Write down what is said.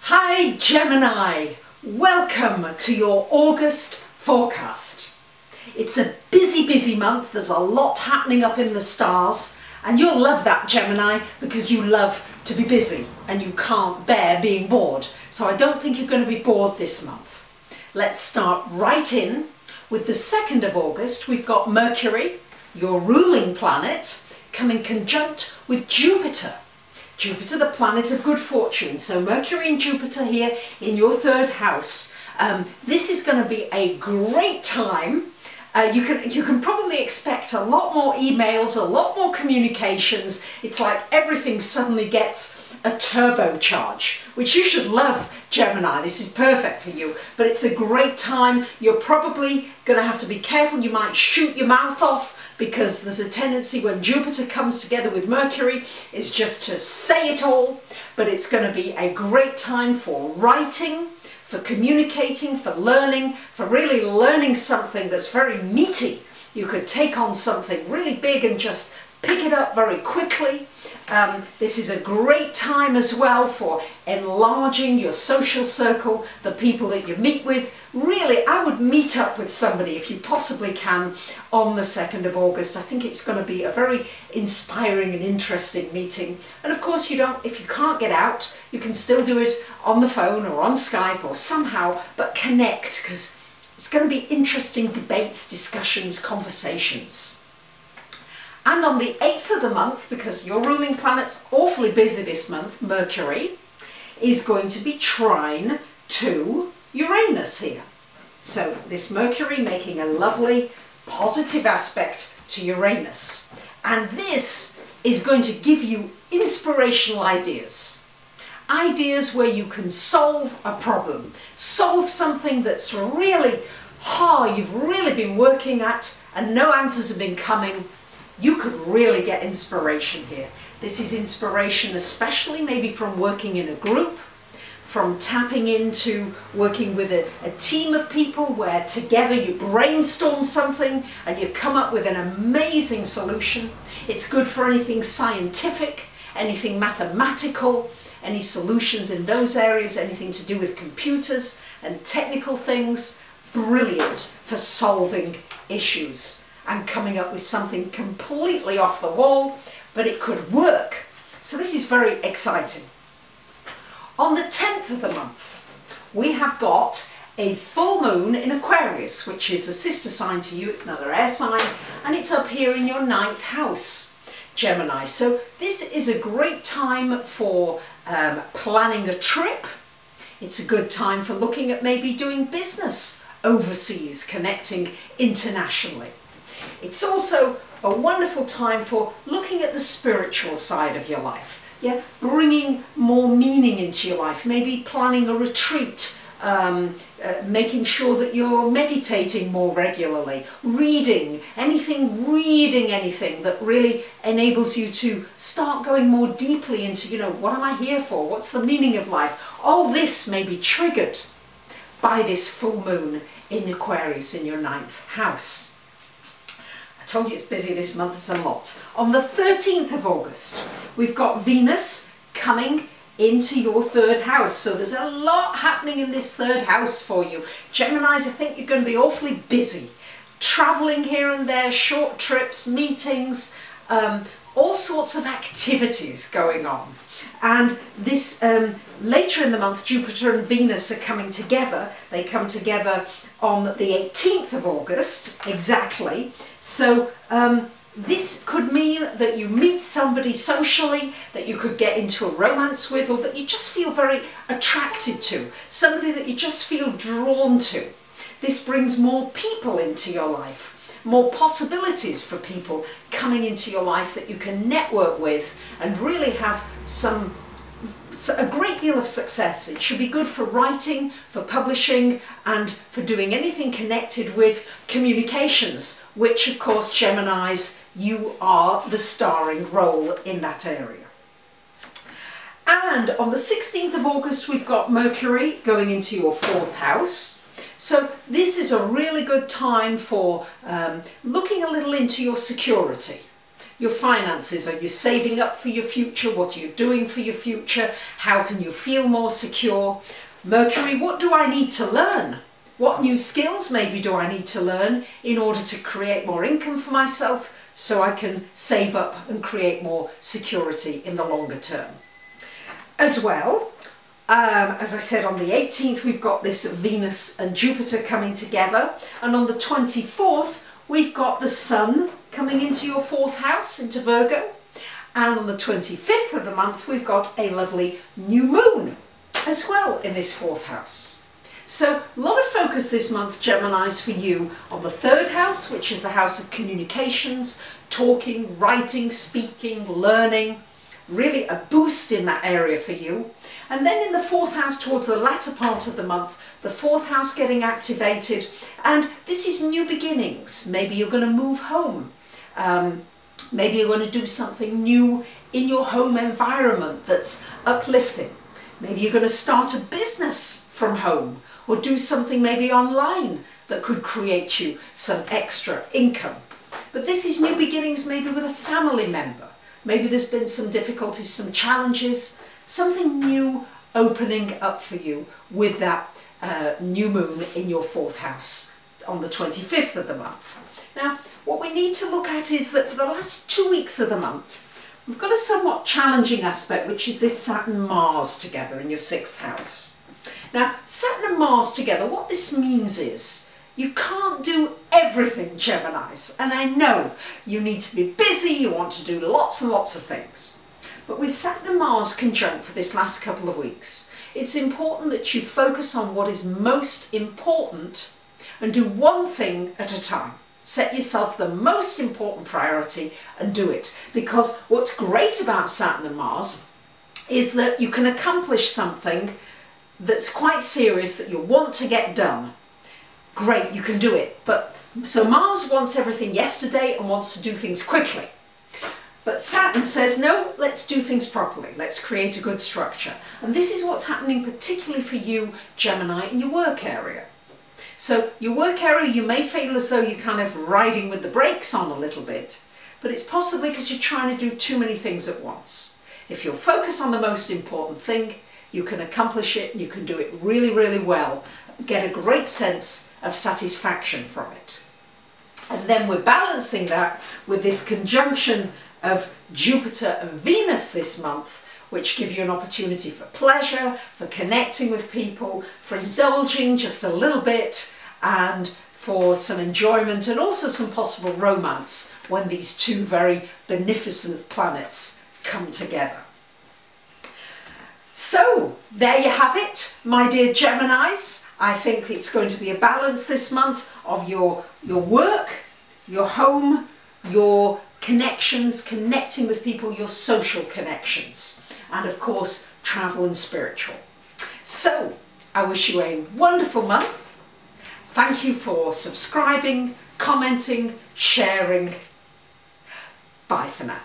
Hi Gemini, welcome to your August forecast. It's a busy month, there's a lot happening up in the stars, and you'll love that, Gemini, because you love to be busy and you can't bear being bored. So I don't think you're going to be bored this month. Let's start right in with the 2nd of August. We've got Mercury, your ruling planet, coming conjunct with Jupiter. Jupiter, the planet of good fortune. So Mercury and Jupiter here in your 3rd house. This is going to be a great time. You can probably expect a lot more emails, a lot more communications. It's like everything suddenly gets a turbocharge, which you should love, Gemini. This is perfect for you, but it's a great time. You're probably going to have to be careful. You might shoot your mouth off, because there's a tendency when Jupiter comes together with Mercury is just to say it all. But it's going to be a great time for writing, for communicating, for learning, for really learning something that's very meaty. You could take on something really big and just pick it up very quickly. This is a great time as well for enlarging your social circle, the people that you meet with. Really, I would meet up with somebody if you possibly can on the 2nd of August. I think it's going to be a very inspiring and interesting meeting. And of course, if you can't get out, you can still do it on the phone or on Skype or somehow, but connect, because it's going to be interesting debates, discussions, conversations. And on the 8th of the month, because your ruling planet's awfully busy this month, Mercury is going to be trine to Uranus here. So this Mercury making a lovely positive aspect to Uranus. And this is going to give you inspirational ideas. Ideas where you can solve a problem, solve something that's really hard, you've really been working at and no answers have been coming. You could really get inspiration here. This is inspiration especially maybe from working in a group, from tapping into working with a team of people where together you brainstorm something and you come up with an amazing solution. It's good for anything scientific, anything mathematical, any solutions in those areas, anything to do with computers and technical things. Brilliant for solving issues and coming up with something completely off the wall, but it could work. So this is very exciting. On the 10th of the month, we have got a full moon in Aquarius, which is a sister sign to you. It's another air sign, and it's up here in your 9th house, Gemini. So this is a great time for planning a trip. It's a good time for looking at maybe doing business overseas, connecting internationally. It's also a wonderful time for looking at the spiritual side of your life. Yeah, bringing more meaning into your life, maybe planning a retreat, making sure that you're meditating more regularly, reading anything that really enables you to start going more deeply into, what am I here for? What's the meaning of life? All this may be triggered by this full moon in Aquarius in your 9th house. I told you it's busy this month, it's a lot. On the 13th of August, we've got Venus coming into your 3rd house. So there's a lot happening in this 3rd house for you. Geminis, I think you're going to be awfully busy. Traveling here and there, short trips, meetings, all sorts of activities going on. And this later in the month, Jupiter and Venus are coming together. They come together on the 18th of August, exactly. So this could mean that you meet somebody socially that you could get into a romance with, or that you just feel very attracted to, somebody that you just feel drawn to. This brings more people into your life, more possibilities for people coming into your life that you can network with and really have a great deal of success. It should be good for writing, for publishing, and for doing anything connected with communications, which of course, Geminis, you are the starring role in that area. And on the 16th of August, we've got Mercury going into your 4th house. So this is a really good time for looking a little into your security. your finances. Are you saving up for your future? What are you doing for your future? How can you feel more secure? Mercury, what do I need to learn? What new skills maybe do I need to learn in order to create more income for myself so I can save up and create more security in the longer term? As well, as I said, on the 18th we've got this Venus and Jupiter coming together, and on the 24th we've got the Sun coming into your 4th house, into Virgo, and on the 25th of the month we've got a lovely new moon as well in this 4th house. So a lot of focus this month, Geminis, for you on the 3rd house, which is the house of communications, talking, writing, speaking, learning. Really a boost in that area for you. And then in the 4th house, towards the latter part of the month, the 4th house getting activated, and this is new beginnings. Maybe you're going to move home. Maybe you're going to do something new in your home environment that's uplifting. Maybe you're going to start a business from home, or do something maybe online that could create you some extra income. But this is new beginnings, maybe with a family member. Maybe there's been some difficulties, some challenges, something new opening up for you with that new moon in your 4th house on the 25th of the month. Now, what we need to look at is that for the last 2 weeks of the month, we've got a somewhat challenging aspect, which is this Saturn-Mars together in your 6th house. Now, Saturn and Mars together, what this means is you can't do everything, Geminis, and I know you need to be busy, you want to do lots and lots of things. But with Saturn and Mars conjunct for this last couple of weeks, it's important that you focus on what is most important and do one thing at a time. Set yourself the most important priority and do it. Because what's great about Saturn and Mars is that you can accomplish something that's quite serious that you want to get done. Great, you can do it. But so Mars wants everything yesterday and wants to do things quickly. But Saturn says, no, let's do things properly. Let's create a good structure. And this is what's happening particularly for you, Gemini, in your work area. So your work area, you may feel as though you're kind of riding with the brakes on a little bit, but it's possibly because you're trying to do too many things at once. If you'll focus on the most important thing, you can accomplish it, you can do it really, really well, get a great sense of satisfaction from it. And then we're balancing that with this conjunction of Jupiter and Venus this month, which give you an opportunity for pleasure, for connecting with people, for indulging just a little bit, and for some enjoyment and also some possible romance when these two very beneficent planets come together. So there you have it, my dear Geminis. I think it's going to be a balance this month of your work, your home, your connections, connecting with people, your social connections, and of course travel and spiritual. So I wish you a wonderful month. Thank you for subscribing, commenting, sharing. Bye for now.